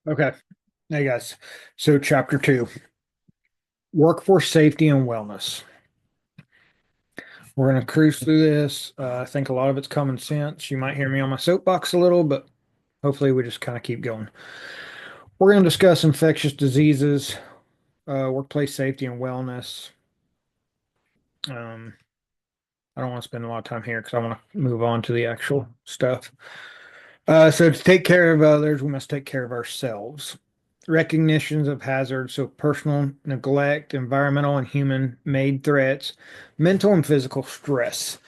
Okay. Hey guys. So chapter two, workforce safety and wellness. We're going to cruise through this. I think a lot of it's common sense. You might hear me on my soapbox a little, but hopefully we just kind of keep going. We're going to discuss infectious diseases, workplace safety and wellness. Um, I don't want to spend a lot of time here because I want to move on to the actual stuff. So to take care of others, we must take care of ourselves. Recognitions of hazards, so personal neglect, environmental and human-made threats, mental and physical stress.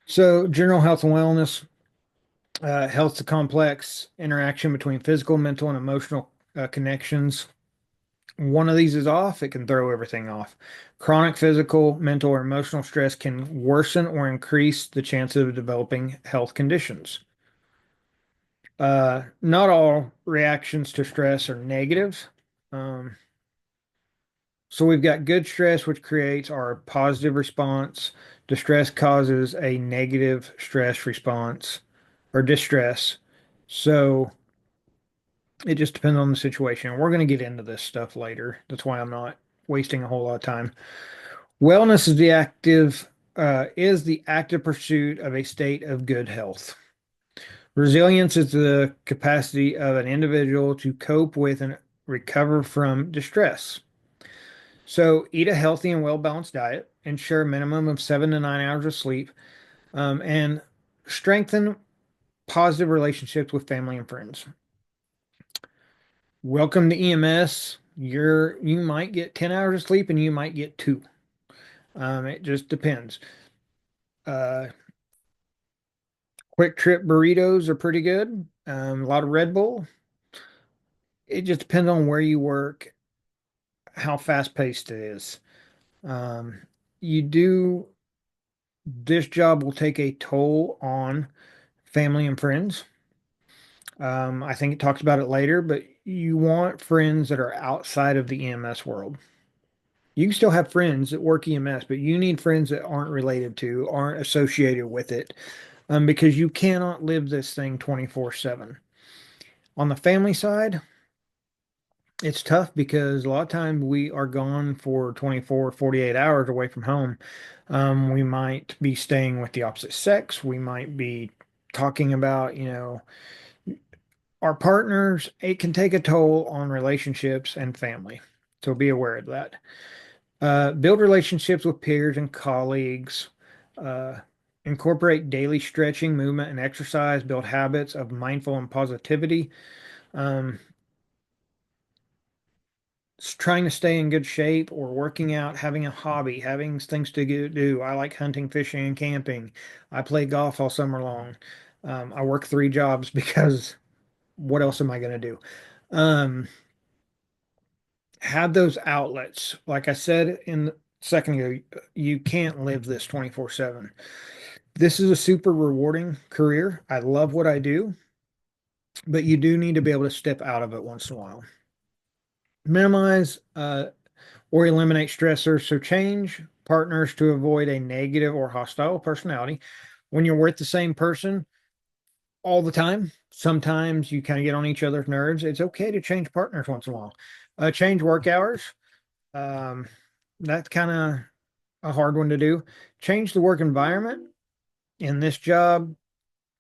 So general health and wellness, health's a complex interaction between physical, mental, and emotional connections. One of these is off, it can throw everything off. Chronic physical, mental, or emotional stress can worsen or increase the chance of developing health conditions. Not all reactions to stress are negative. Um, so we've got good stress, which creates our positive response. Distress causes a negative stress response or distress. So it just depends on the situation. We're going to get into this stuff later. That's why I'm not wasting a whole lot of time. Wellness is the active pursuit of a state of good health. Resilience is the capacity of an individual to cope with and recover from distress. So, eat a healthy and well-balanced diet, ensure a minimum of 7 to 9 hours of sleep, and strengthen positive relationships with family and friends. Welcome to EMS. You might get 10 hours of sleep and you might get two. It just depends. Uh, Quick trip burritos are pretty good. A lot of Red Bull. It just depends on where you work, how fast paced it is. Um, you do, this job will take a toll on family and friends. I think it talks about it later, but you want friends that are outside of the EMS world. You can still have friends that work EMS, but you need friends that aren't related to, aren't associated with it, because you cannot live this thing 24/7. On the family side, it's tough because a lot of times we are gone for 24, 48 hours away from home. We might be staying with the opposite sex. We might be talking about, our partners. It can take a toll on relationships and family. So be aware of that. Build relationships with peers and colleagues. Uh, Incorporate daily stretching, movement, and exercise. Build habits of mindful and positivity. Um, Trying to stay in good shape or working out, having a hobby, having things to do. I like hunting, fishing, and camping. I play golf all summer long. I work three jobs because what else am I going to do? Um, have those outlets. Like I said in the second ago, you can't live this 24/7. This is a super rewarding career. I love what I do, but you do need to be able to step out of it once in a while. Minimize or eliminate stressors. So change partners to avoid a negative or hostile personality. When you're with the same person all the time, sometimes you kind of get on each other's nerves. It's okay to change partners once in a while. Change work hours. Um, that's kind of a hard one to do. Change the work environment. In this job,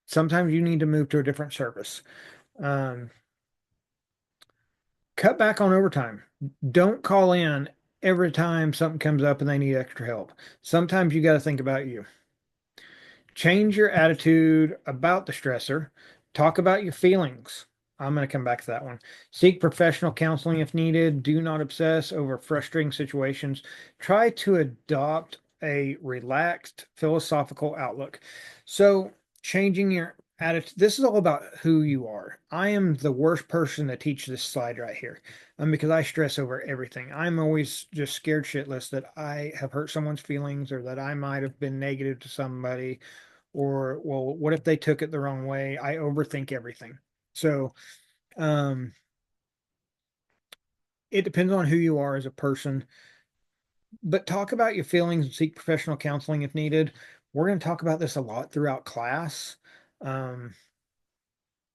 sometimes you need to move to a different service. Um, Cut back on overtime. Don't call in every time something comes up and they need extra help. Sometimes you got to think about you. Change your attitude about the stressor. Talk about your feelings. I'm going to come back to that one. Seek professional counseling if needed. Do not obsess over frustrating situations. Try to adopt a relaxed philosophical outlook. So, changing your attitude, this is all about who you are. I am the worst person to teach this slide right here, because I stress over everything. I'm always just scared shitless that I have hurt someone's feelings or that I might have been negative to somebody or well, what if they took it the wrong way? I overthink everything. So, um, it depends on who you are as a person, but talk about your feelings and seek professional counseling if needed. We're going to talk about this a lot throughout class. Um,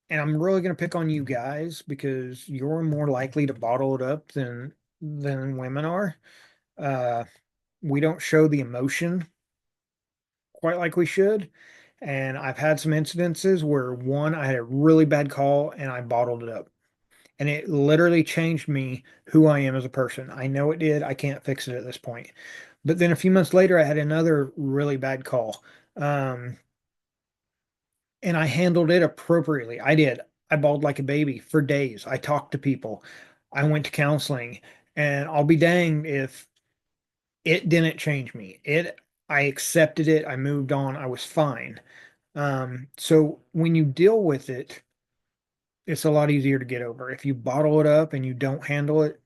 and I'm really going to pick on you guys because you're more likely to bottle it up than women are. Uh, we don't show the emotion quite like we should. And I've had some incidences where one, I had a really bad call and I bottled it up. And it literally changed me who I am as a person. I know it did. I can't fix it at this point. But then a few months later, I had another really bad call. Um, and I handled it appropriately. I did. I bawled like a baby for days. I talked to people. I went to counseling. And I'll be danged if it didn't change me. I accepted it. I moved on. I was fine. So when you deal with it, it's a lot easier to get over. If you bottle it up and you don't handle it,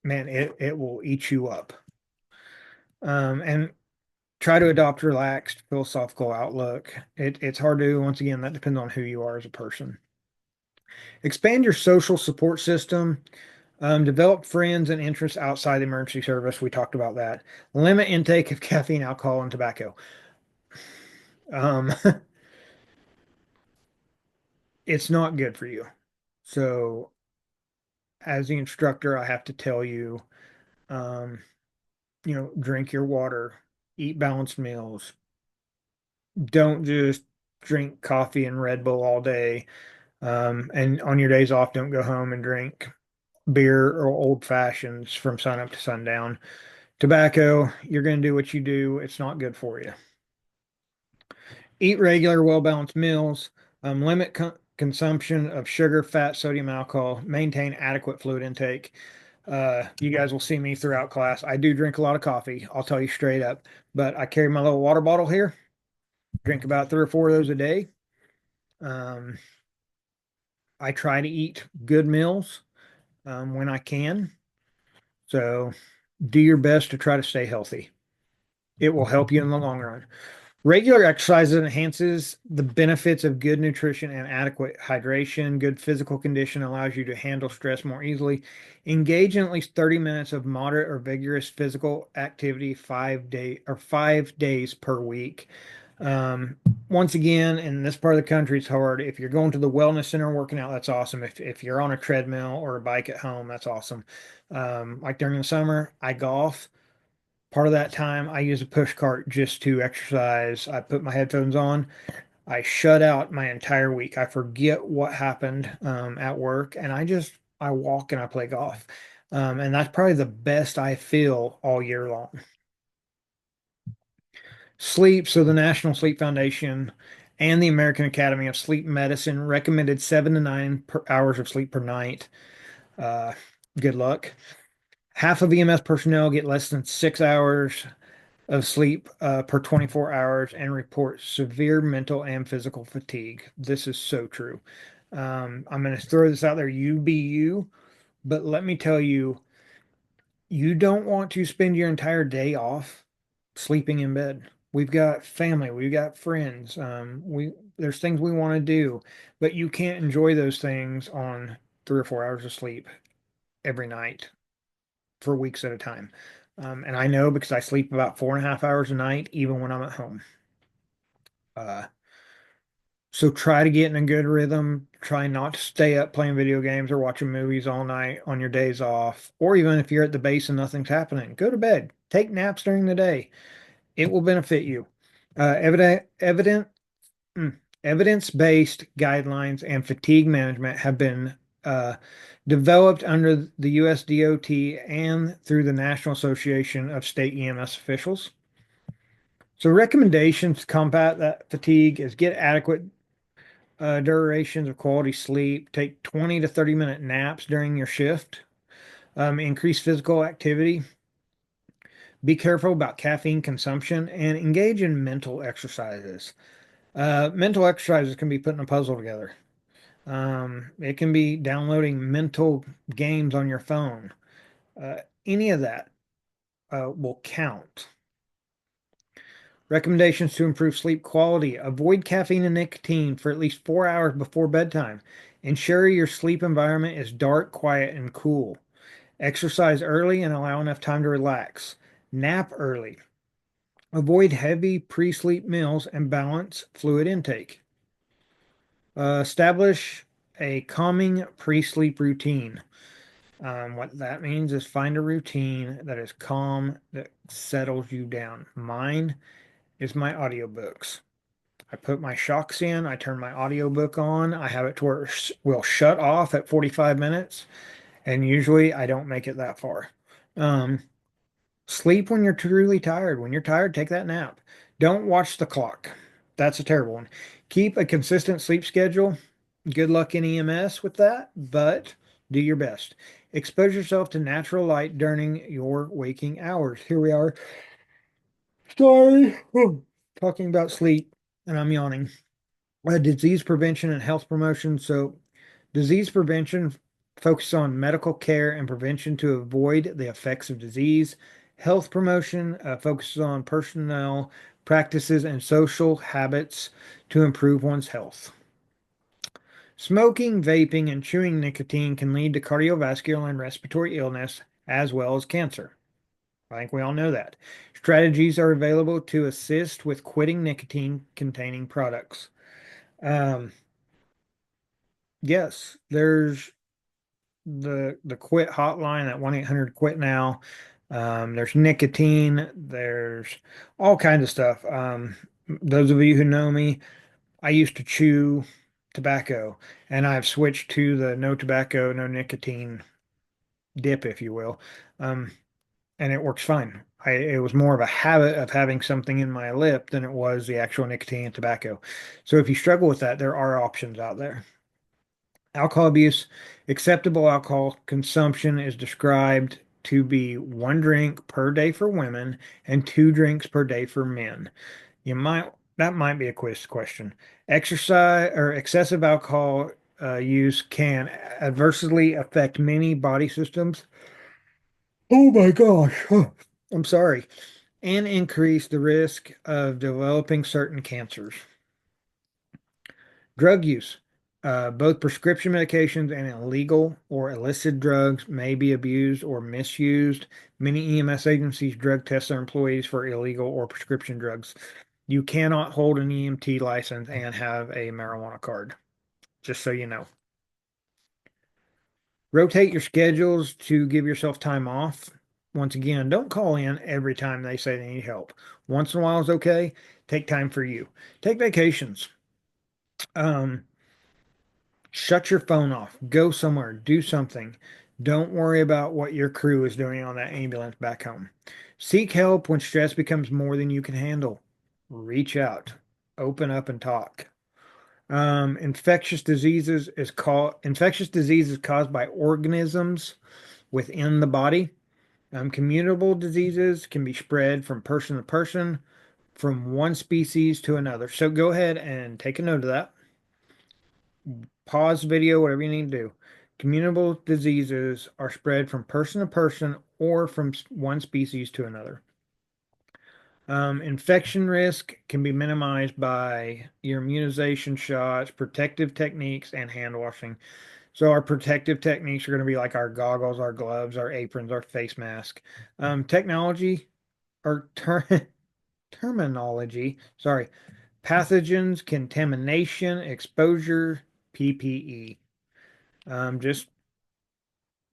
man, it will eat you up. And try to adopt a relaxed philosophical outlook. It's hard to do. Once again, that depends on who you are as a person. Expand your social support system. Develop friends and interests outside the emergency service. We talked about that. Limit intake of caffeine, alcohol, and tobacco. Um, it's not good for you. So, as the instructor, I have to tell you, um, drink your water, eat balanced meals. Don't just drink coffee and Red Bull all day. And on your days off, don't go home and drink beer or old fashions from sun up to sundown. Tobacco, you're going to do what you do. It's not good for you. Eat regular, well-balanced meals. Limit consumption of sugar, fat, sodium, alcohol. Maintain adequate fluid intake. You guys will see me throughout class. I do drink a lot of coffee. I'll tell you straight up, but I carry my little water bottle here. Drink about 3 or 4 of those a day. Um, I try to eat good meals when I can. So do your best to try to stay healthy. It will help you in the long run. Regular exercise enhances the benefits of good nutrition and adequate hydration. Good physical condition allows you to handle stress more easily. Engage in at least 30 minutes of moderate or vigorous physical activity 5 days per week. Um, Once again, in this part of the country, it's hard. If you're going to the wellness center working out, that's awesome. If you're on a treadmill or a bike at home, that's awesome. Like during the summer, I golf. Part of that time, I use a push cart just to exercise. I put my headphones on. I shut out my entire week. I forget what happened at work, and I walk and I play golf. And that's probably the best I feel all year long. Sleep. So the National Sleep Foundation and the American Academy of Sleep Medicine recommended 7 to 9 hours of sleep per night. Uh, Good luck. Half of EMS personnel get less than 6 hours of sleep per 24 hours and report severe mental and physical fatigue. This is so true. I'm going to throw this out there. You be you, but let me tell you, you don't want to spend your entire day off sleeping in bed. We've got family, we've got friends. We There's things we want to do, but you can't enjoy those things on 3 or 4 hours of sleep every night for weeks at a time. And I know because I sleep about 4.5 hours a night, even when I'm at home. Uh, so try to get in a good rhythm. Try not to stay up playing video games or watching movies all night on your days off, or even if you're at the base and nothing's happening, go to bed. Take naps during the day. It will benefit you. Uh, evident, evident, mm, Evidence-based guidelines and fatigue management have been uh, developed under the US DOT and through the National Association of State EMS Officials. So recommendations to combat that fatigue is get adequate durations of quality sleep, take 20 to 30-minute naps during your shift, increase physical activity, be careful about caffeine consumption, and engage in mental exercises. Mental exercises can be putting a puzzle together. It can be downloading mental games on your phone. Uh, any of that will count. Recommendations to improve sleep quality. Avoid caffeine and nicotine for at least 4 hours before bedtime. Ensure your sleep environment is dark, quiet, and cool. Exercise early and allow enough time to relax. Nap early. Avoid heavy pre-sleep meals and balance fluid intake. Establish a calming pre-sleep routine. What that means is find a routine that is calm, that settles you down. Mine is my audiobooks. I put my shocks in, I turn my audiobook on, I have it to where it will shut off at 45 minutes, and usually I don't make it that far. Um, Sleep when you're truly tired. When you're tired, take that nap. Don't watch the clock. That's a terrible one. Keep a consistent sleep schedule. Good luck in EMS with that, but do your best. Expose yourself to natural light during your waking hours. Here we are. Sorry. Talking about sleep, and I'm yawning. Disease prevention and health promotion. So, disease prevention focuses on medical care and prevention to avoid the effects of disease. Health promotion focuses on personnel practices and social habits to improve one's health. Smoking, vaping, and chewing nicotine can lead to cardiovascular and respiratory illness as well as cancer. I think we all know that. Strategies are available to assist with quitting nicotine containing products. Um, yes, there's the quit hotline at 1-800 quit now. There's nicotine, there's all kinds of stuff. Those of you who know me, I used to chew tobacco and I've switched to the no tobacco, no nicotine dip, if you will. Um, and it works fine. It was more of a habit of having something in my lip than it was the actual nicotine and tobacco. So if you struggle with that, there are options out there. Alcohol abuse, acceptable alcohol consumption is described to be 1 drink per day for women and 2 drinks per day for men. That might be a quiz question. Exercise or excessive alcohol use can adversely affect many body systems. Oh my gosh. I'm sorry. And increase the risk of developing certain cancers. Drug use. Both prescription medications and illegal or illicit drugs may be abused or misused. Many EMS agencies drug test their employees for illegal or prescription drugs. You cannot hold an EMT license and have a marijuana card, just so you know. Rotate your schedules to give yourself time off. Once again, don't call in every time they say they need help. Once in a while is okay. Take time for you. Take vacations. Um, Shut your phone off. Go somewhere. Do something. Don't worry about what your crew is doing on that ambulance back home. Seek help when stress becomes more than you can handle. Reach out. Open up and talk. Infectious diseases caused by organisms within the body. Communicable diseases can be spread from person to person, from one species to another. So go ahead and take a note of that. Pause video, whatever you need to do. Communicable diseases are spread from person to person or from one species to another. Infection risk can be minimized by your immunization shots, protective techniques, and hand washing. So our protective techniques are going to be like our goggles, our gloves, our aprons, our face mask. Technology or terminology, sorry, pathogens, contamination, exposure, PPE. Just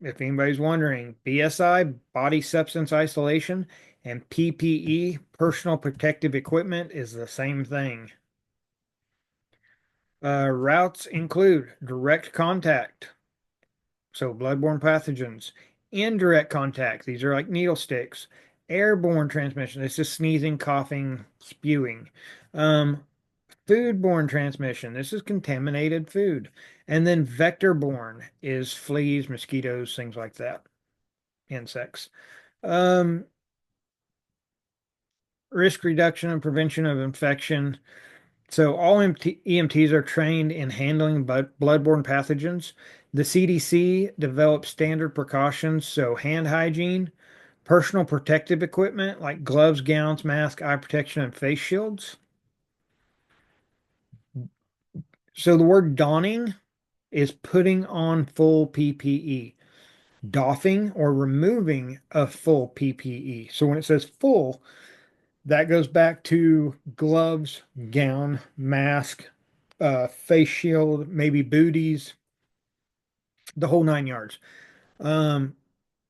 if anybody's wondering, BSI, body substance isolation, and PPE, personal protective equipment, is the same thing. Routes include direct contact, so bloodborne pathogens, indirect contact, these are like needle sticks, airborne transmission, this is sneezing, coughing, spewing. Um, Foodborne transmission, this is contaminated food. And then vector-borne is fleas, mosquitoes, things like that, insects. Um, Risk reduction and prevention of infection. So all EMTs are trained in handling bloodborne pathogens. The CDC develops standard precautions, so hand hygiene, personal protective equipment like gloves, gowns, mask, eye protection, and face shields. So the word donning is putting on full PPE, doffing or removing of full PPE. So when it says full, that goes back to gloves, gown, mask, face shield, maybe booties. the whole 9 yards. Um,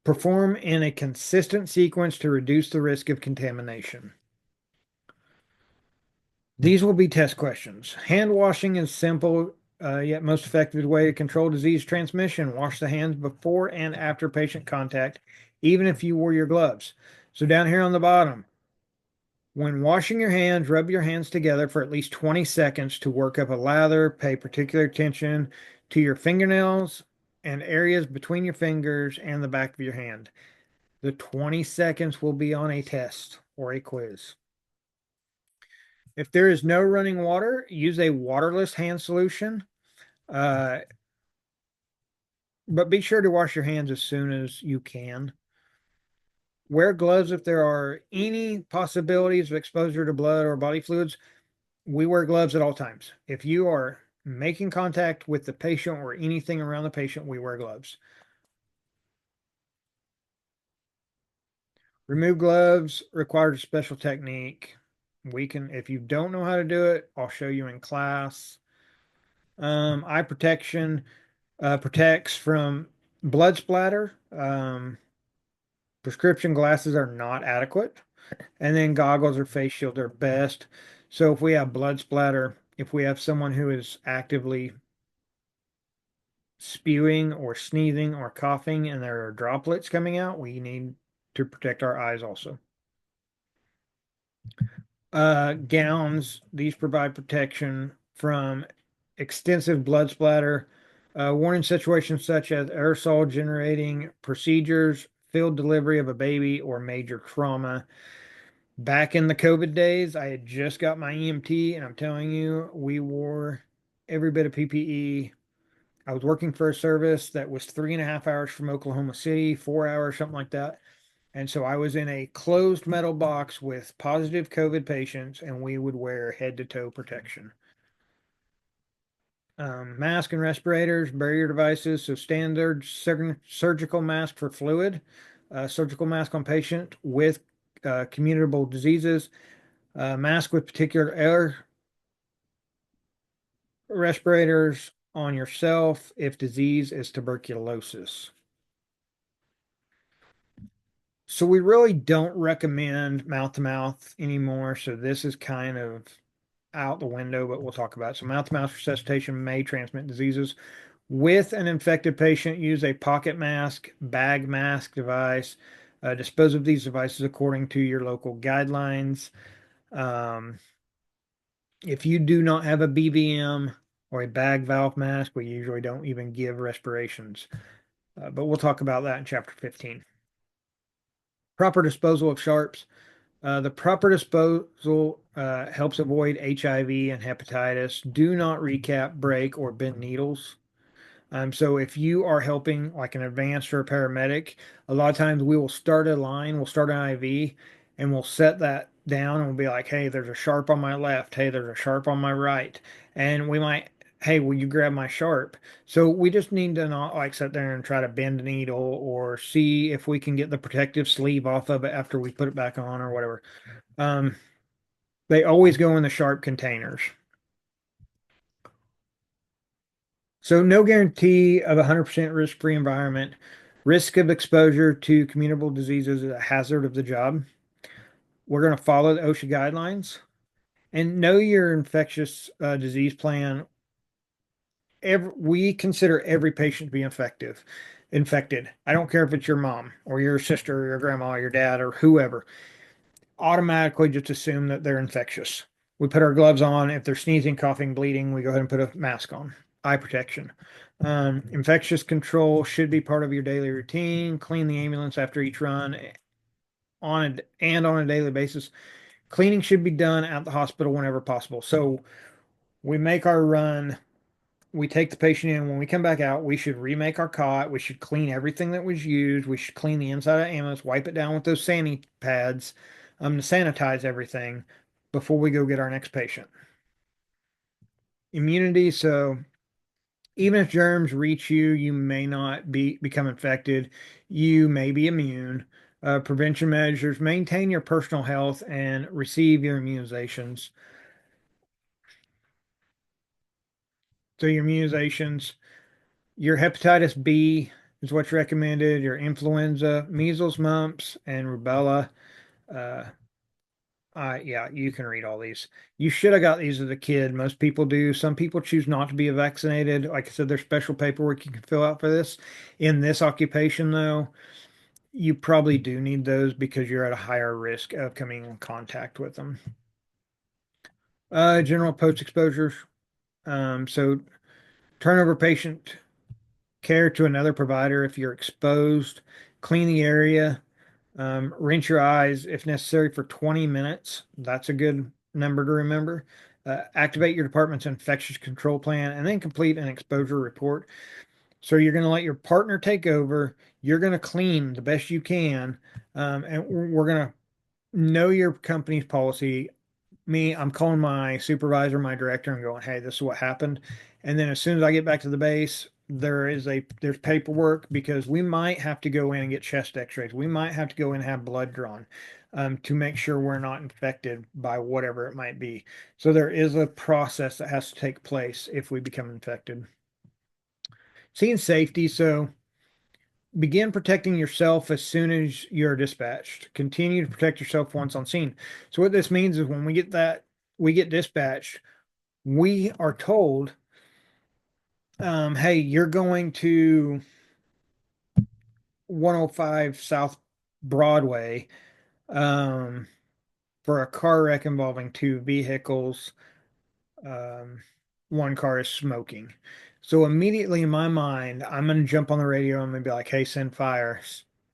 Perform in a consistent sequence to reduce the risk of contamination. These will be test questions. Hand washing is simple, yet most effective way to control disease transmission. Wash the hands before and after patient contact, even if you wore your gloves. So down here on the bottom, when washing your hands, rub your hands together for at least 20 seconds to work up a lather. Pay particular attention to your fingernails and areas between your fingers and the back of your hand. The 20 seconds will be on a test or a quiz. If there is no running water, use a waterless hand solution. Uh, but be sure to wash your hands as soon as you can. Wear gloves if there are any possibilities of exposure to blood or body fluids. We wear gloves at all times. If you are making contact with the patient or anything around the patient, we wear gloves. Remove gloves requires a special technique. We can, if you don't know how to do it, I'll show you in class. Eye protection protects from blood splatter. Prescription glasses are not adequate. And then goggles or face shield are best. So if we have blood splatter, if we have someone who is actively spewing or sneezing or coughing and there are droplets coming out, we need to protect our eyes also. Gowns, these provide protection from extensive blood splatter. Warning situations such as aerosol generating procedures, field delivery of a baby, or major trauma. Back in the COVID days, I had just got my EMT, and I'm telling you, we wore every bit of PPE. I was working for a service that was 3.5 hours from Oklahoma City, 4 hours, something like that. And so I was in a closed metal box with positive COVID patients, and we would wear head to toe protection. Mask and respirators, barrier devices. So standard surgical mask for fluid, surgical mask on patient with communicable diseases, mask with particular air respirators on yourself if disease is tuberculosis. So we really don't recommend mouth to mouth anymore. So this is kind of out the window, but we'll talk about it. So mouth to mouth resuscitation may transmit diseases. With an infected patient, use a pocket mask, bag mask device. Dispose of these devices according to your local guidelines. Um, if you do not have a BVM or a bag valve mask, we usually don't even give respirations. But we'll talk about that in chapter 15. Proper disposal of sharps. The proper disposal helps avoid HIV and hepatitis. Do not recap, break, or bend needles. So if you are helping like an advanced or a paramedic, a lot of times we will start a line, we'll start an IV, and we'll set that down and we'll be like, hey, there's a sharp on my left. Hey, there's a sharp on my right. And we might, hey, will you grab my sharp? So we just need to not like sit there and try to bend a needle or see if we can get the protective sleeve off of it after we put it back on or whatever. Um, they always go in the sharp containers. So no guarantee of a 100% risk-free environment. Risk of exposure to communicable diseases is a hazard of the job. We're going to follow the OSHA guidelines and know your infectious disease plan. We consider every patient to be infected. I don't care if it's your mom or your sister or your grandma or your dad or whoever. Automatically just assume that they're infectious. We put our gloves on. If they're sneezing, coughing, bleeding, we go ahead and put a mask on. Eye protection. Infectious control should be part of your daily routine. Clean the ambulance after each run on a daily basis. Cleaning should be done at the hospital whenever possible. So we make our run, we take the patient in. When we come back out, we should remake our cot. We should clean everything that was used. We should clean the inside of the ambulance, wipe it down with those sani pads, to sanitize everything before we go get our next patient. Immunity. So even if germs reach you, you may not become infected. You may be immune. Prevention measures, maintain your personal health and receive your immunizations. So your immunizations, Your hepatitis B is what's recommended, your influenza, measles, mumps, and rubella. Uh, yeah, you can read all these. You should have got these as a kid. Most people do. Some people choose not to be vaccinated. Like I said, there's special paperwork you can fill out for this. In this occupation, though, you probably do need those because you're at a higher risk of coming in contact with them. General post exposures. So turnover patient care to another provider if you're exposed. Clean the area. Rinse your eyes if necessary for 20 minutes. That's a good number to remember. Activate your department's infectious control plan and then complete an exposure report. So you're going to let your partner take over. You're going to clean the best you can. And we're going to know your company's policy. I'm calling my supervisor, my director, and going, hey, this is what happened. And then as soon as I get back to the base, there's paperwork because we might have to go in and get chest x-rays. We might have to go in and have blood drawn to make sure we're not infected by whatever it might be. So there is a process that has to take place if we become infected. Scene safety. So begin protecting yourself as soon as you're dispatched. Continue to protect yourself once on scene. So what this means is when we get dispatched, we are told, hey, you're going to 105 South Broadway um, for a car wreck involving two vehicles. Um, one car is smoking. So immediately in my mind, I'm going to jump on the radio and be like, hey, send fire,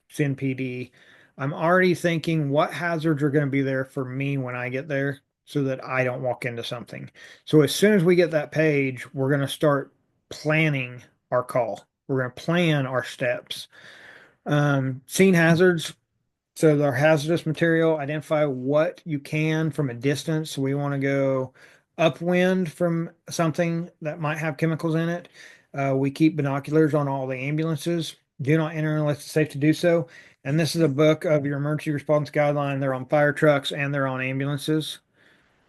send PD. I'm already thinking what hazards are going to be there for me when I get there so that I don't walk into something. So as soon as we get that page, we're going to start planning our call. We're going to plan our steps. Scene hazards, so they're hazardous material. Identify what you can from a distance. We want to go upwind from something that might have chemicals in it. We keep binoculars on all the ambulances. Do not enter unless it's safe to do so. And this is a book of your emergency response guideline. They're on fire trucks and they're on ambulances.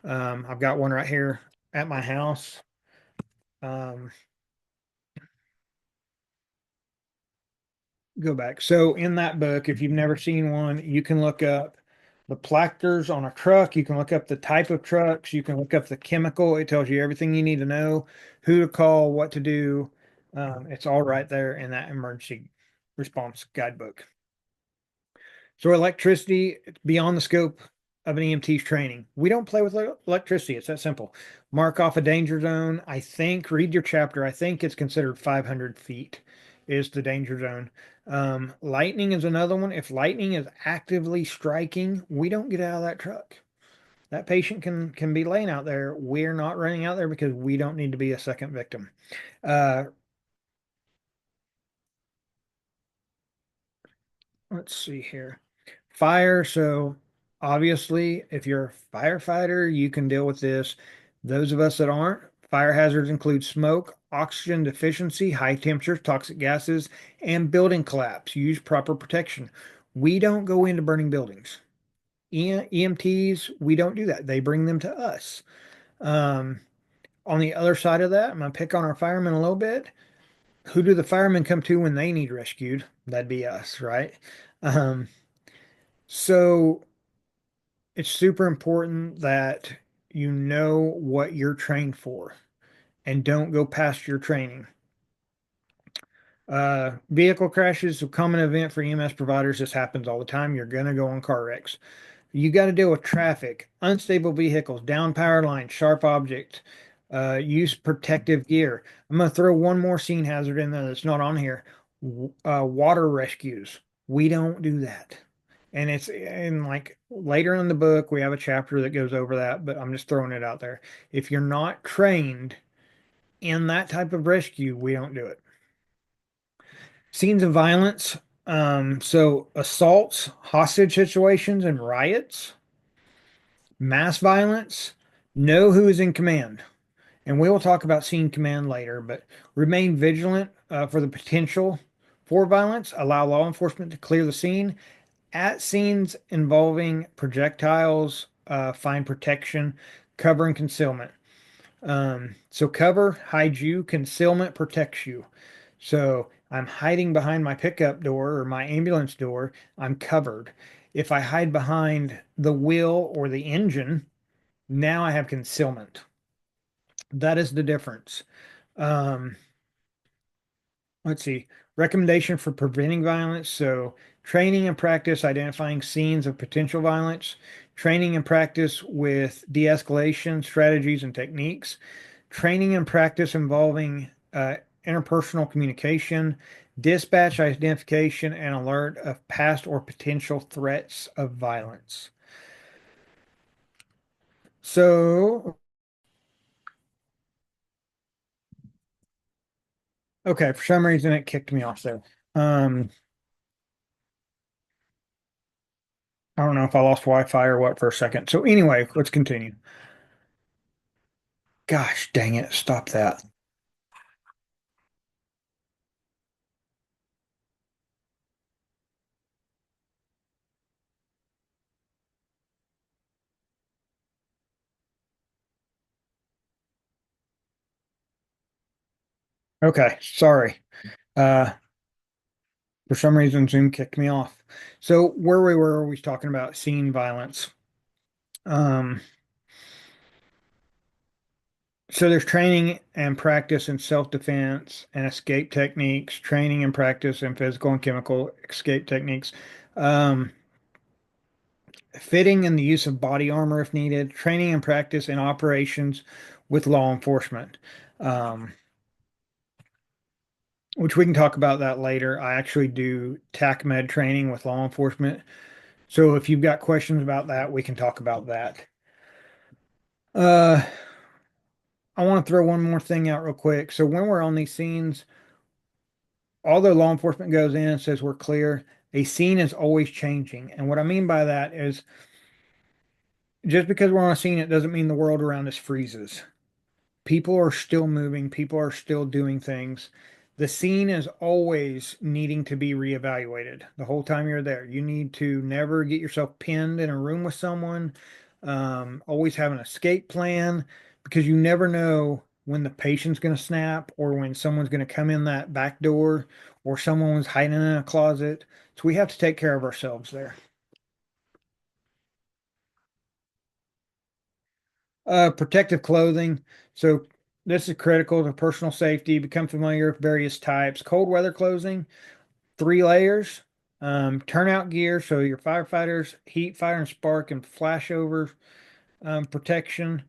I've got one right here at my house. Um, go back. So in that book, if you've never seen one, you can look up the plactors on a truck. You can look up the type of trucks. You can look up the chemical. It tells you everything you need to know, who to call, what to do. It's all right there in that emergency response guidebook. So electricity, it's beyond the scope of an EMT's training. We don't play with electricity. It's that simple. Mark off a danger zone. I think, read your chapter. I think it's considered 500 feet is the danger zone. Lightning is another one. If lightning is actively striking, we don't get out of that truck. That patient can be laying out there. We're not running out there because we don't need to be a second victim. Uh, let's see here. Fire. So obviously, if you're a firefighter, you can deal with this. Those of us that aren't, fire hazards include smoke, oxygen deficiency, high temperatures, toxic gases, and building collapse. Use proper protection. We don't go into burning buildings. EMTs, we don't do that. They bring them to us. Um, on the other side of that, I'm gonna pick on our firemen a little bit. Who do the firemen come to when they need rescued? That'd be us, right? Um, so it's super important that you know what you're trained for and don't go past your training. Vehicle crashes, a common event for EMS providers. This happens all the time. You're going to go on car wrecks. You got to deal with traffic, unstable vehicles, down power lines, sharp objects. Use protective gear. I'm going to throw one more scene hazard in there that's not on here. Water rescues. We don't do that. And it's in like later in the book, we have a chapter that goes over that, but I'm just throwing it out there. If you're not trained in that type of rescue, we don't do it. Scenes of violence. So assaults, hostage situations, and riots, mass violence, know who is in command. And we will talk about scene command later, but remain vigilant for the potential for violence. Allow law enforcement to clear the scene. At scenes involving projectiles, find protection, cover and concealment. So cover hides you, concealment protects you. So I'm hiding behind my pickup door or my ambulance door, I'm covered. If I hide behind the wheel or the engine, now I have concealment. That is the difference. Um, let's see. Recommendation for preventing violence. So training and practice identifying scenes of potential violence, training and practice with de-escalation strategies and techniques, training and practice involving interpersonal communication, dispatch identification and alert of past or potential threats of violence. So, okay, for some reason it kicked me off there. Um, I don't know if I lost Wi-Fi or what for a second. So anyway, let's continue. Gosh, dang it, stop that. Okay, sorry. Uh, for some reason Zoom kicked me off. So where we were always talking about scene violence. Um, So there's training and practice in self-defense and escape techniques, training and practice in physical and chemical escape techniques, um, fitting and the use of body armor if needed, training and practice in operations with law enforcement, um, which we can talk about that later. I actually do TAC med training with law enforcement. So if you've got questions about that, we can talk about that. Uh, I want to throw one more thing out real quick. So when we're on these scenes, although law enforcement goes in and says we're clear, a scene is always changing. And what I mean by that is just because we're on a scene, it doesn't mean the world around us freezes. People are still moving, people are still doing things. The scene is always needing to be reevaluated the whole time you're there. You need to never get yourself pinned in a room with someone. Always have an escape plan because you never know when the patient's going to snap or when someone's going to come in that back door or someone was hiding in a closet. So we have to take care of ourselves there. Protective clothing. So this is critical to personal safety. Become familiar with various types. Cold weather clothing, 3 layers. Turnout gear. So your firefighters, heat, fire, and spark and flashover protection.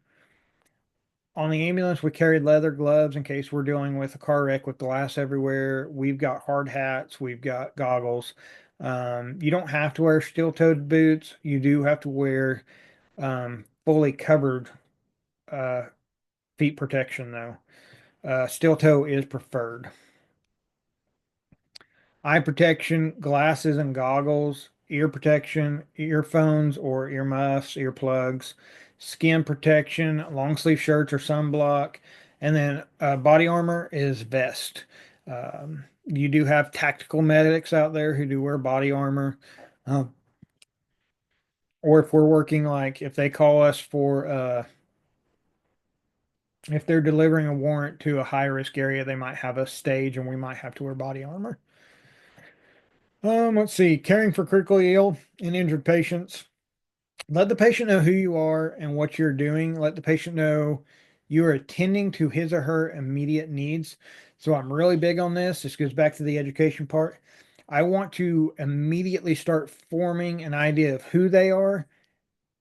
On the ambulance, we carried leather gloves in case we're dealing with a car wreck with glass everywhere. We've got hard hats. We've got goggles. You don't have to wear steel-toed boots. You do have to wear fully covered uh, feet protection, though. Steel toe is preferred. Eye protection, glasses and goggles, ear protection, earphones or earmuffs, earplugs, skin protection, long sleeve shirts or sunblock, and then body armor is vest. You do have tactical medics out there who do wear body armor. Uh, or if we're working, like if they call us for if they're delivering a warrant to a high risk area, they might have a stage and we might have to wear body armor. Let's see, caring for critically ill and injured patients. Let the patient know who you are and what you're doing. Let the patient know you are attending to his or her immediate needs. So I'm really big on this. This goes back to the education part. I want to immediately start forming an idea of who they are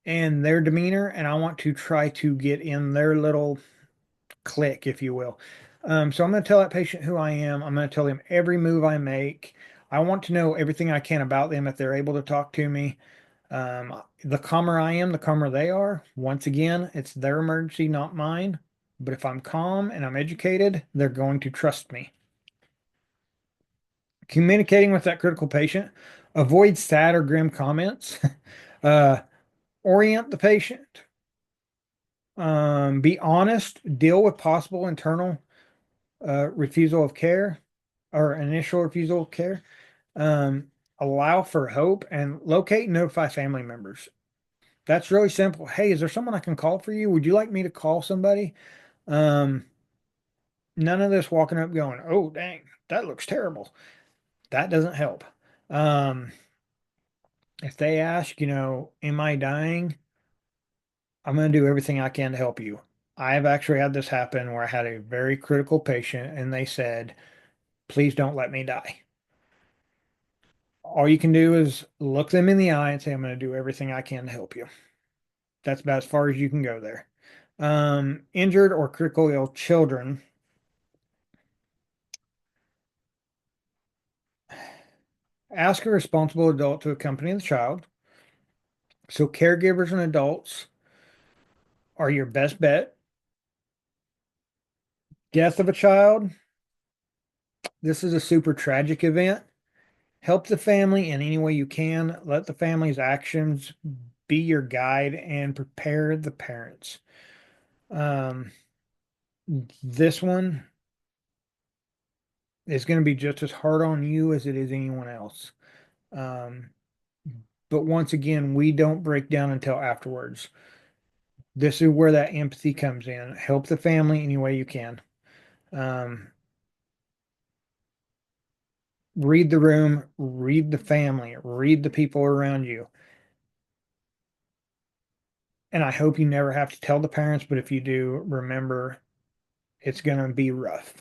and their demeanor, and I want to try to get in their little click, if you will. So I'm going to tell that patient who I am. I'm going to tell them every move I make. I want to know everything I can about them if they're able to talk to me. The calmer I am, the calmer they are. Once again, it's their emergency, not mine. But if I'm calm and I'm educated, they're going to trust me. Communicating with that critical patient, avoid sad or grim comments. uh, Orient the patient. Be honest. Deal with possible internal refusal of care or initial refusal of care. Um, Allow for hope and locate and notify family members. That's really simple. Hey, is there someone I can call for you? Would you like me to call somebody? Um, None of this walking up going, oh, dang, that looks terrible. That doesn't help. Um, if they ask, am I dying? I'm going to do everything I can to help you. I have actually had this happen where I had a very critical patient and they said, please don't let me die. All you can do is look them in the eye and say, I'm going to do everything I can to help you. That's about as far as you can go there. Injured or critically ill children, ask a responsible adult to accompany the child. So, caregivers and adults are your best bet. Death of a child, this is a super tragic event. Help the family in any way you can. Let the family's actions be your guide and prepare the parents. Um, this one is going to be just as hard on you as it is anyone else. Um, but once again, we don't break down until afterwards. This is where that empathy comes in. Help the family any way you can. Um, read the room, read the family, read the people around you. And I hope you never have to tell the parents, but if you do, remember it's going to be rough.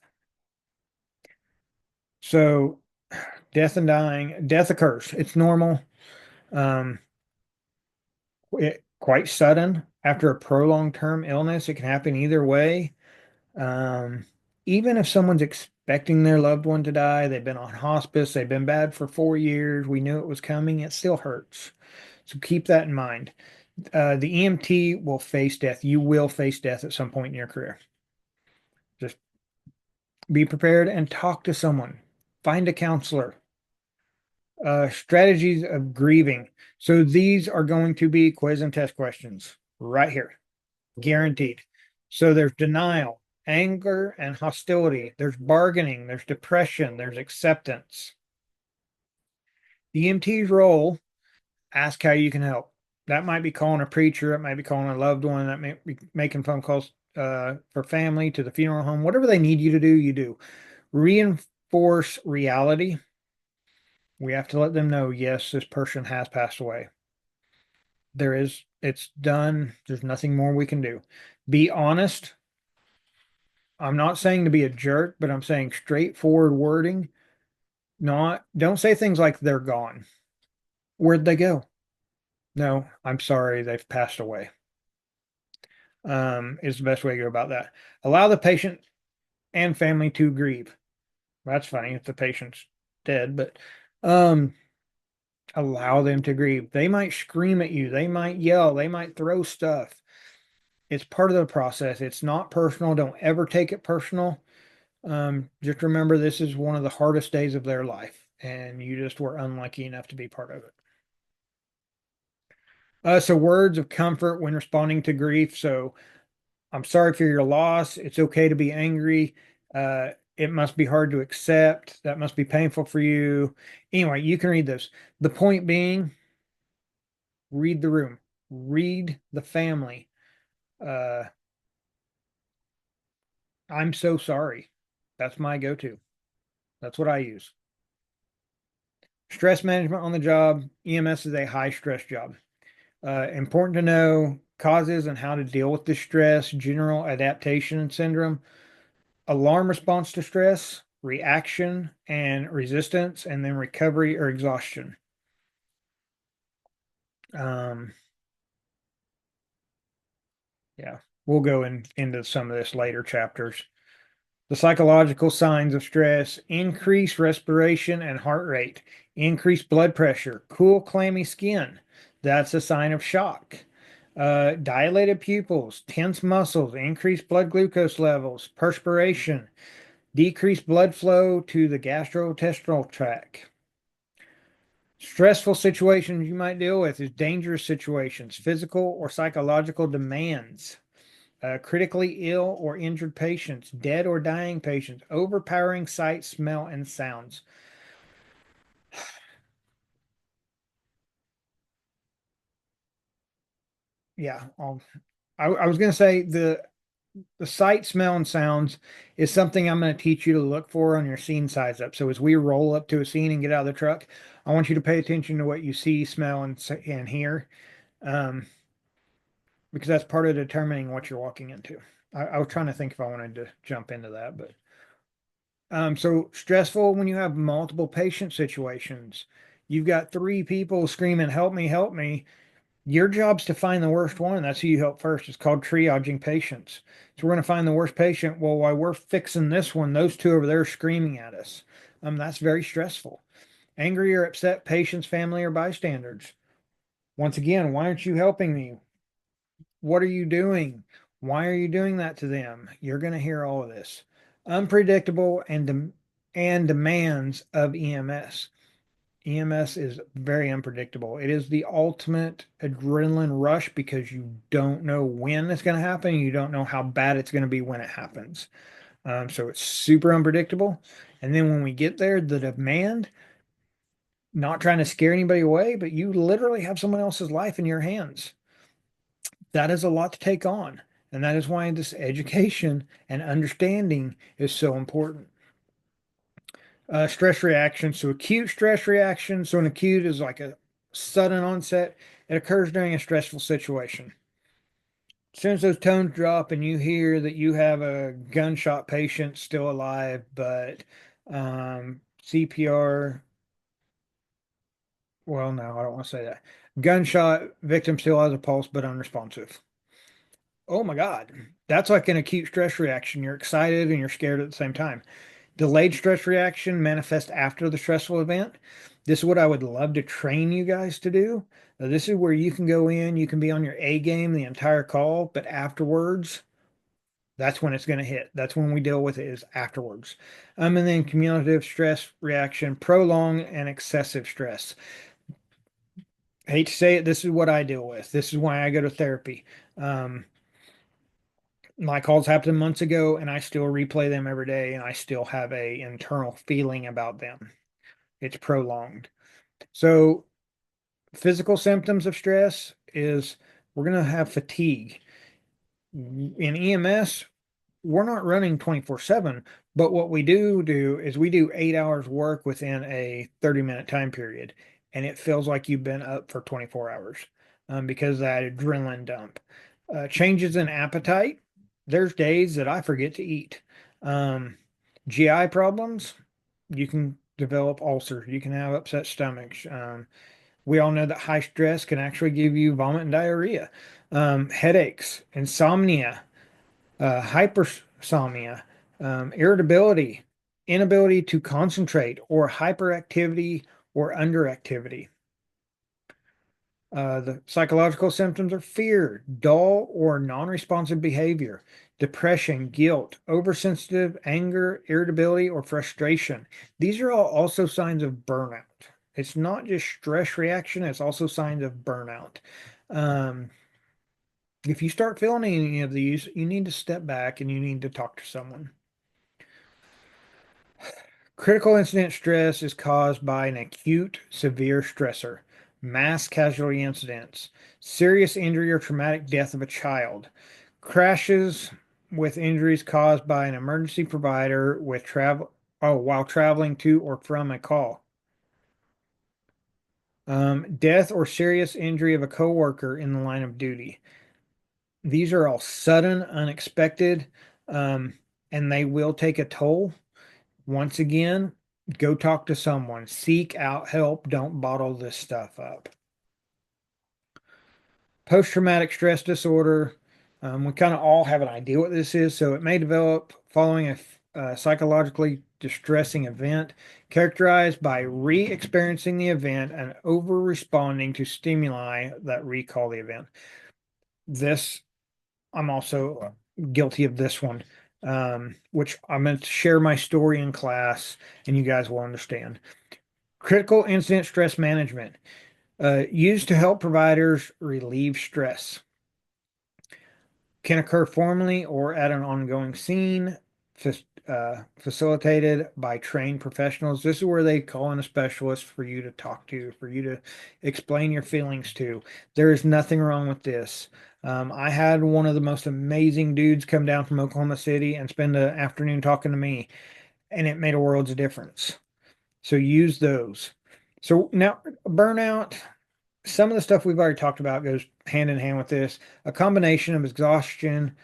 So, death and dying, death occurs. It's normal. Um, quite sudden after a prolonged term illness. It can happen either way. Um, Even if someone's expecting their loved one to die, they've been on hospice, they've been bad for 4 years, we knew it was coming, it still hurts. So keep that in mind. The EMT will face death. You will face death at some point in your career. Just be prepared and talk to someone. Find a counselor. Strategies of grieving. So these are going to be quiz and test questions right here, guaranteed. So there's denial, anger, and hostility. There's bargaining, there's depression, there's acceptance. The EMT's role, ask how you can help. That might be calling a preacher, it might be calling a loved one, that might be making phone calls for family to the funeral home. Whatever they need you to do, you do. Reinforce reality. We have to let them know, yes, this person has passed away. It's done. There's nothing more we can do. Be honest. I'm not saying to be a jerk, but I'm saying straightforward wording. Don't say things like they're gone. Where'd they go? No, I'm sorry, they've passed away. Is the best way to go about that. Allow the patient and family to grieve. That's funny if the patient's dead, but um, allow them to grieve. They might scream at you, they might yell, they might throw stuff. It's part of the process. It's not personal. Don't ever take it personal. Just remember this is one of the hardest days of their life, and you just were unlucky enough to be part of it. So words of comfort when responding to grief. So I'm sorry for your loss. It's okay to be angry. It must be hard to accept. That must be painful for you. Anyway, you can read this. The point being, read the room, read the family. Uh, I'm so sorry. That's my go-to. That's what I use. Stress management on the job. EMS is a high stress job. Important to know causes and how to deal with the stress, general adaptation syndrome, alarm response to stress, reaction and resistance, and then recovery or exhaustion. Um, yeah, we'll go into some of this later chapters. The psychological signs of stress: increased respiration and heart rate, increased blood pressure, cool, clammy skin. That's a sign of shock. Dilated pupils, tense muscles, increased blood glucose levels, perspiration, decreased blood flow to the gastrointestinal tract. Stressful situations you might deal with is dangerous situations, physical or psychological demands, critically ill or injured patients, dead or dying patients, overpowering sight, smell, and sounds. Yeah, I was going to say The sight, smell, and sounds is something I'm going to teach you to look for on your scene size up. So as we roll up to a scene and get out of the truck, I want you to pay attention to what you see, smell, and hear, um, because that's part of determining what you're walking into. I was trying to think if I wanted to jump into that, but so stressful when you have multiple patient situations. You've got three people screaming, "Help me, help me." Your job's to find the worst one. That's who you help first. It's called triaging patients. So we're going to find the worst patient. Well, while we're fixing this one, those two over there are screaming at us. That's very stressful. Angry or upset patients, family, or bystanders. Once again, why aren't you helping me? What are you doing? Why are you doing that to them? You're going to hear all of this. Unpredictable and demands of EMS. EMS is very unpredictable. It is the ultimate adrenaline rush because you don't know when it's going to happen. You don't know how bad it's going to be when it happens. So it's super unpredictable. And then when we get there, the demand, not trying to scare anybody away, but you literally have someone else's life in your hands. That is a lot to take on. And that is why this education and understanding is so important. Stress reaction. So acute stress reaction. So an acute is like a sudden onset. It occurs during a stressful situation. As soon as those tones drop and you hear that you have a gunshot patient still alive, but CPR, well, no, I don't want to say that. Gunshot victim still has a pulse, but unresponsive. Oh my God. That's like an acute stress reaction. You're excited and you're scared at the same time. Delayed stress reaction manifests after the stressful event. This is what I would love to train you guys to do. This is where you can go in, you can be on your A game the entire call, but afterwards, that's when it's going to hit. That's when we deal with it is afterwards. And then cumulative stress reaction, prolonged and excessive stress. I hate to say it, this is what I deal with. This is why I go to therapy. Um, my calls happened months ago, and I still replay them every day, and I still have a internal feeling about them. It's prolonged. So physical symptoms of stress is we're going to have fatigue. In EMS, we're not running 24/7, but what we do is we do 8 hours work within a 30-minute time period, and it feels like you've been up for 24 hours because of that adrenaline dump. Changes in appetite. There's days that I forget to eat. Um, GI problems. You can develop ulcers. You can have upset stomachs. We all know that high stress can actually give you vomit and diarrhea. Headaches, insomnia, hypersomnia, irritability, inability to concentrate, or hyperactivity or underactivity. The psychological symptoms are fear, dull or non-responsive behavior, depression, guilt, oversensitive, anger, irritability, or frustration. These are all also signs of burnout. It's not just stress reaction, it's also signs of burnout. Um, if you start feeling any of these, you need to step back and you need to talk to someone. Critical incident stress is caused by an acute severe stressor, mass casualty incidents, serious injury or traumatic death of a child, crashes with injuries caused by an emergency provider with travel while traveling to or from a call. Death or serious injury of a coworker in the line of duty. These are all sudden, unexpected, um, and they will take a toll. Once again, go talk to someone. Seek out help. Don't bottle this stuff up. Post-traumatic stress disorder. We kind of all have an idea what this is. So it may develop following a psychologically distressing event characterized by re-experiencing the event and over-responding to stimuli that recall the event. This, I'm also guilty of this one, which I'm going to share my story in class and you guys will understand. Critical incident stress management, used to help providers relieve stress, can occur formally or at an ongoing scene. facilitated by trained professionals. This is where they call in a specialist for you to talk to, for you to explain your feelings to. There is nothing wrong with this. I had one of the most amazing dudes come down from Oklahoma City and spend the afternoon talking to me, and it made a world's difference. So use those. So now, burnout, some of the stuff we've already talked about goes hand in hand with this. A combination of exhaustion,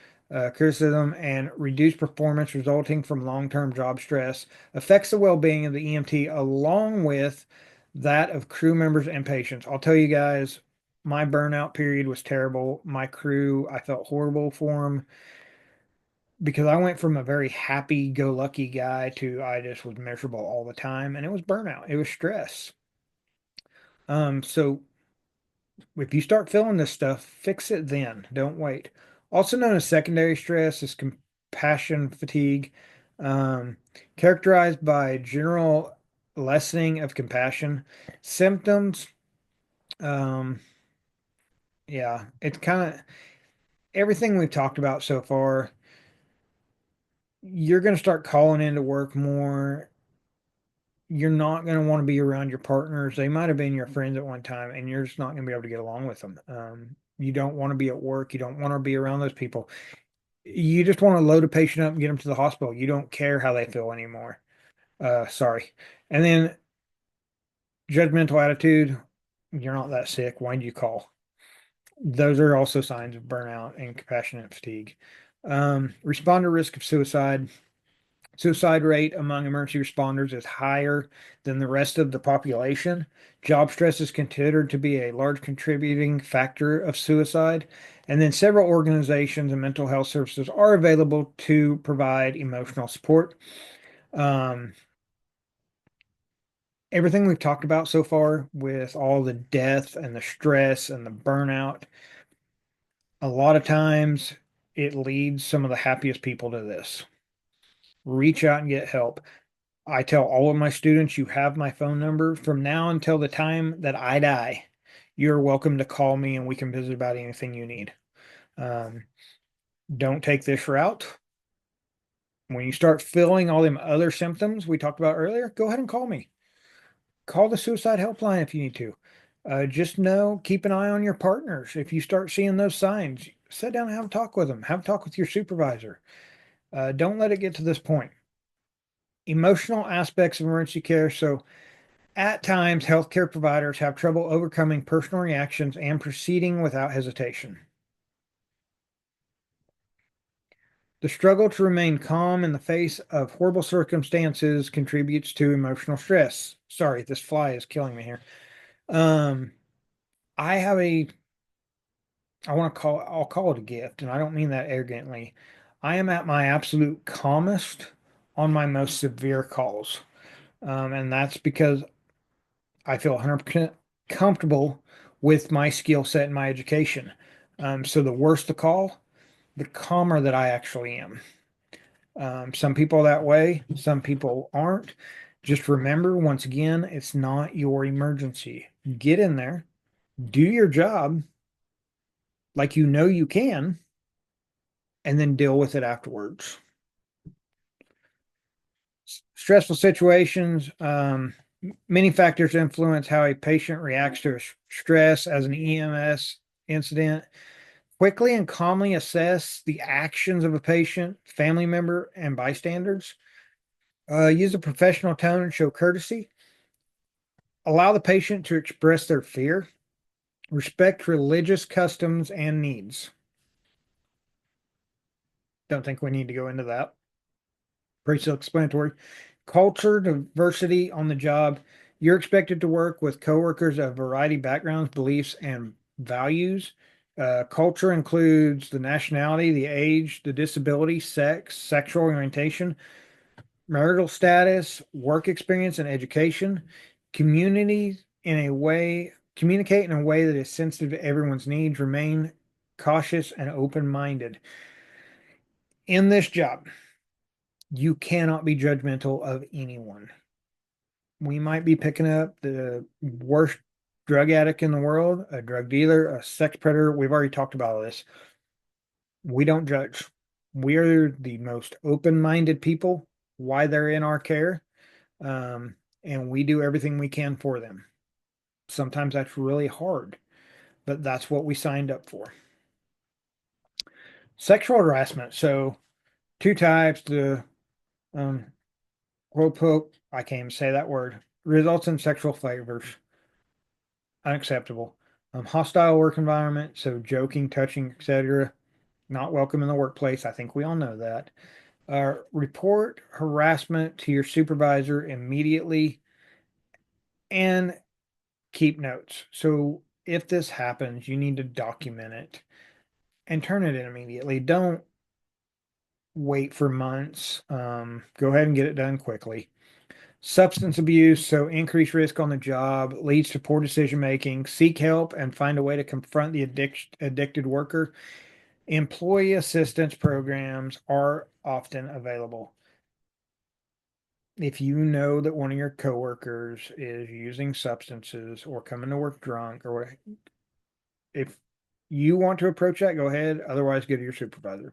criticism, and reduced performance resulting from long-term job stress affects the well-being of the EMT along with that of crew members and patients. I'll tell you guys, my burnout period was terrible. My crew, I felt horrible for them because I went from a very happy-go-lucky guy to I just was miserable all the time, and it was burnout. It was stress. So if you start feeling this stuff, fix it then. Don't wait. Also known as secondary stress is compassion fatigue, um, characterized by general lessening of compassion. Symptoms, um, yeah, it's kind of everything we've talked about so far. You're going to start calling into work more. You're not going to want to be around your partners. They might have been your friends at one time, and you're just not going to be able to get along with them. You don't want to be at work. You don't want to be around those people. You just want to load a patient up and get them to the hospital. You don't care how they feel anymore. Sorry. And then judgmental attitude. You're not that sick. Why do you call? Those are also signs of burnout and compassionate fatigue. Responder risk of suicide. Suicide rate among emergency responders is higher than the rest of the population. Job stress is considered to be a large contributing factor of suicide. And then several organizations and mental health services are available to provide emotional support. Um, Everything we've talked about so far with all the death and the stress and the burnout, a lot of times it leads some of the happiest people to this. Reach out and get help. I tell all of my students, you have my phone number from now until the time that I die. You're welcome to call me and we can visit about anything you need. Um, don't take this route. When you start feeling all them other symptoms we talked about earlier, go ahead and call me. Call the suicide helpline if you need to. Just know, keep an eye on your partners. If you start seeing those signs, sit down and have a talk with them. Have a talk with your supervisor. Don't let it get to this point. Emotional aspects of emergency care. So, at times, healthcare providers have trouble overcoming personal reactions and proceeding without hesitation. The struggle to remain calm in the face of horrible circumstances contributes to emotional stress. Sorry, this fly is killing me here. Um, I have a, I'll call it a gift, and I don't mean that arrogantly. I am at my absolute calmest on my most severe calls. And that's because I feel 100% comfortable with my skill set and my education. So the worse the call, the calmer that I actually am. Some people are that way, some people aren't. Just remember, once again, it's not your emergency. Get in there, do your job like you know you can, and then deal with it afterwards. Stressful situations, many factors influence how a patient reacts to stress as an EMS incident. Quickly and calmly assess the actions of a patient, family member, and bystanders. Use a professional tone and show courtesy. Allow the patient to express their fear. Respect religious customs and needs. Don't think we need to go into that. Pretty self-explanatory. Culture diversity on the job. You're expected to work with coworkers of a variety of backgrounds, beliefs, and values. Culture includes the nationality, the age, the disability, sex, sexual orientation, marital status, work experience, and education. Community in a way, communicate in a way that is sensitive to everyone's needs. Remain cautious and open-minded. In this job, you cannot be judgmental of anyone. We might be picking up the worst drug addict in the world, a drug dealer, a sex predator. We've already talked about this. We don't judge. We are the most open-minded people why they're in our care, um, and we do everything we can for them. Sometimes that's really hard, but that's what we signed up for. Sexual harassment. So two types. The um, quote, I can't even say that word, results in sexual favors. Unacceptable. Hostile work environment. So joking, touching, etc. Not welcome in the workplace. I think we all know that. Report harassment to your supervisor immediately and keep notes. So if this happens, you need to document it and turn it in immediately. Don't wait for months. Go ahead and get it done quickly. Substance abuse, so increased risk on the job, leads to poor decision making. Seek help and find a way to confront the addicted worker. Employee assistance programs are often available. If you know that one of your coworkers is using substances or coming to work drunk, or if you want to approach that, go ahead. Otherwise, go to your supervisor.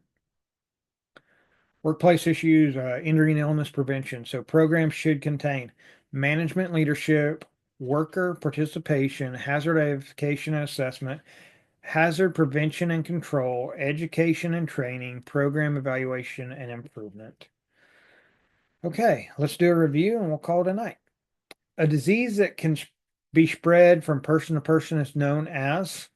Workplace issues, injury and illness prevention. So programs should contain management leadership, worker participation, hazard identification and assessment, hazard prevention and control, education and training, program evaluation and improvement. Okay, let's do a review and we'll call it a night. A disease that can be spread from person to person is known as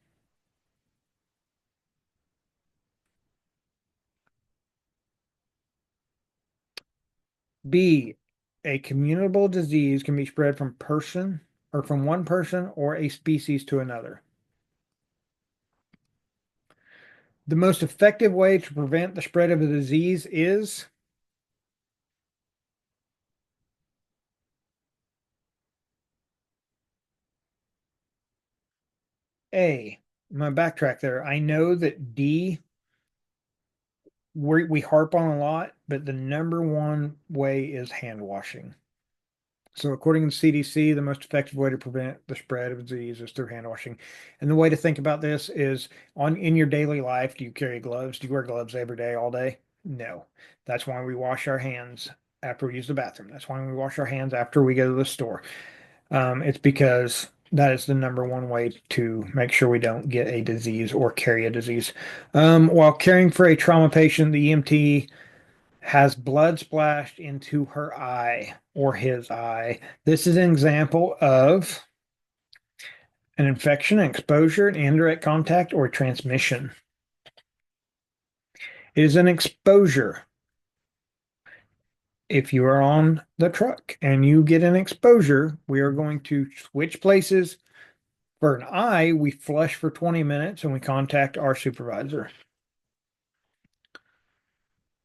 B. A communicable disease can be spread from person or from one person or a species to another. The most effective way to prevent the spread of a disease is A. I'm going to backtrack there. I know that D we harp on a lot, but the number one way is hand washing. So, according to CDC, the most effective way to prevent the spread of disease is through hand washing. And the way to think about this is on in your daily life, do you carry gloves? Do you wear gloves every day, all day? No. That's why we wash our hands after we use the bathroom. That's why we wash our hands after we go to the store. It's because that is the number one way to make sure we don't get a disease or carry a disease. While caring for a trauma patient, the EMT has blood splashed into her eye or his eye. This is an example of an infection, an exposure, an indirect contact, or transmission. It is an exposure. If you are on the truck and you get an exposure, we are going to switch places. For an eye, we flush for 20 minutes and we contact our supervisor.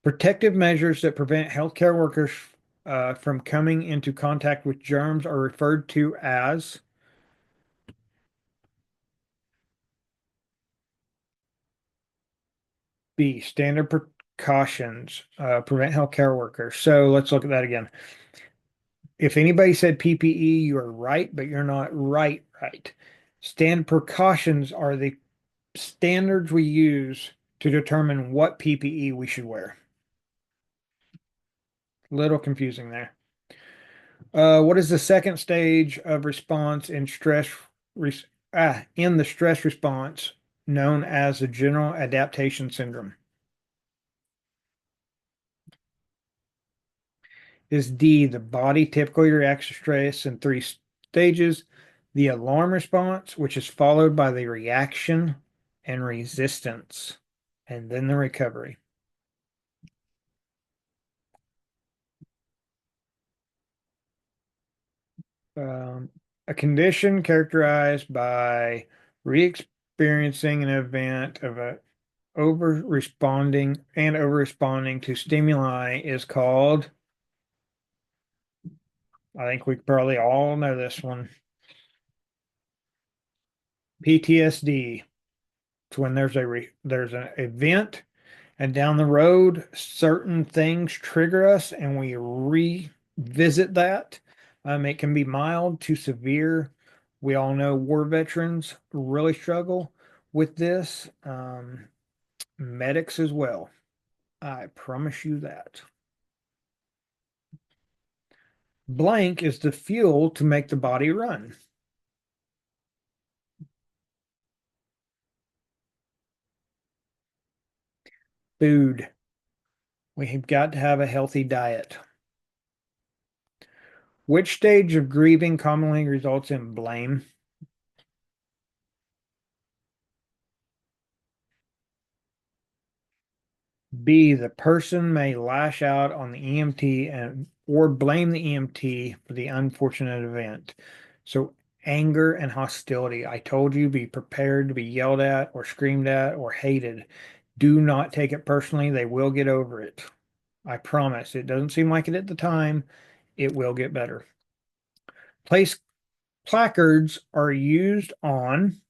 Protective measures that prevent healthcare workers from coming into contact with germs are referred to as B, standard precautions prevent healthcare workers. So let's look at that again. If anybody said PPE, you are right, but you're not right. Standard precautions are the standards we use to determine what PPE we should wear. Little confusing there. What is the second stage of response in in the stress response known as the general adaptation syndrome? Is D, the body typically reacts to stress in three stages: the alarm response, which is followed by the reaction and resistance, and then the recovery. Um, a condition characterized by re-experiencing an event of a over responding to stimuli is called, I think we probably all know this one, PTSD. It's when there's an event and down the road certain things trigger us and we revisit that. It can be mild to severe. We all know war veterans really struggle with this. Medics as well. I promise you that. Blank is the fuel to make the body run. Food. We've got to have a healthy diet. Which stage of grieving commonly results in blame? B, the person may lash out on the EMT and or blame the EMT for the unfortunate event. So anger and hostility. I told you be prepared to be yelled at or screamed at or hated. Do not take it personally. They will get over it. I promise. It doesn't seem like it at the time. It will get better. Place placards are used on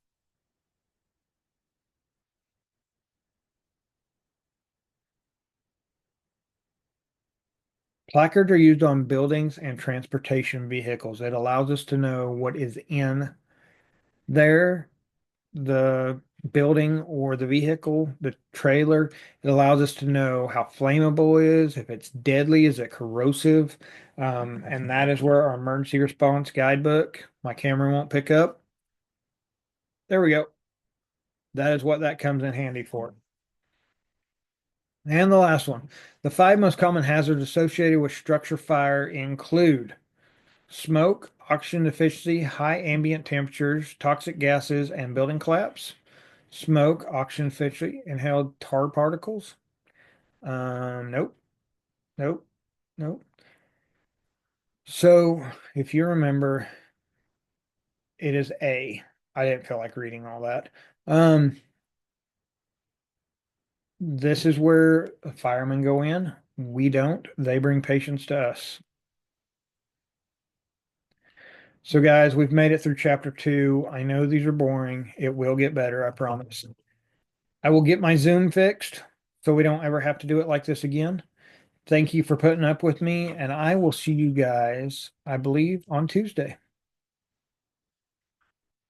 Placards are used on buildings and transportation vehicles. It allows us to know what is in there, the building or the vehicle, the trailer. It allows us to know how flammable it is, if it's deadly, is it corrosive? And that is where our emergency response guidebook, my camera won't pick up. There we go. That is what that comes in handy for. And the last one. The five most common hazards associated with structure fire include smoke, oxygen deficiency, high ambient temperatures, toxic gases, and building collapse. Smoke, oxygen deficiency, inhaled tar particles. Nope, nope, nope. So if you remember, it is A. I didn't feel like reading all that. Um, this is where firemen go in. We don't. They bring patients to us. So, guys, we've made it through chapter 2. I know these are boring. It will get better, I promise. I will get my Zoom fixed so we don't ever have to do it like this again. Thank you for putting up with me, and I will see you guys, I believe, on Tuesday.